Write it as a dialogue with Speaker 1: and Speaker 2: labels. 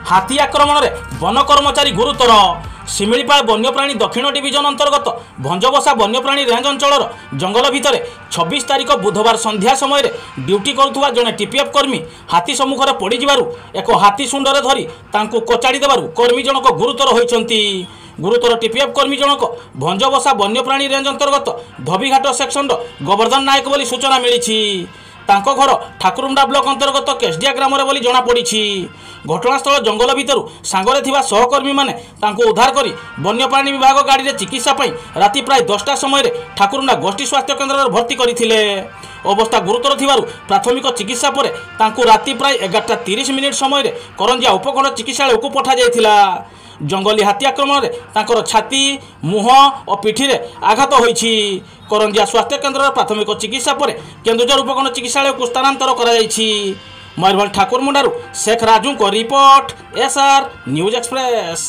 Speaker 1: हाथी आक्रमण में वन कर्मचारी गुरुतर। शिमिलीपाल वन्यप्राणी दक्षिण डिविजन अंतर्गत भंजबसा वन्यप्राणी रेंज अंचल जंगल भितर 26 तारिख बुधवार संध्या समय ड्यूटी करुवा जड़े टीपीएफ कर्मी हाथी सम्मुखें पड़ एक हाथी शुंडरे धरी तांकू कचाड़ी देवारू कर्मी जनक गुरुतर होइछंती। गुरुतर टीपीएफ कर्मी जनक भंजबसा वन्यप्राणी रेंज अंतर्गत धोबीघाट सेक्शन गोवर्धन नायक बोली सूचना मिली। तांको घर ठाकुरुंडा ब्लॉक अंतर्गत केसडिया ग्राम बोली जमापड़ी। घटनास्थल जंगल भितर सांगरे थिबा सहकर्मी माने तांको उद्धार करी वन्यप्राणी विभाग गाड़ी रे चिकित्सा पई राति प्राय 10टा समय ठाकुरुंडा गोष्ठी स्वास्थ्य केन्द्र में भर्ती करथिले। अवस्था गुरुतर थिबारु प्राथमिक चिकित्सा पर तांको राति प्राय 11:30 समय करंजिया उपखंड चिकित्सालय को पठा जायथिला। जंगली हाथी आक्रमण में तांकर छाती मुह और पिठी रे आघात होईछि। करंजिया स्वास्थ्य केन्द्र प्राथमिक चिकित्सा पर केन्दुझर उपखंड चिकित्सालय को स्थानांतर करा जायछि। मयूरभंज ठाकुरमुंडारू शेख राजू को रिपोर्ट, एसआर न्यूज एक्सप्रेस।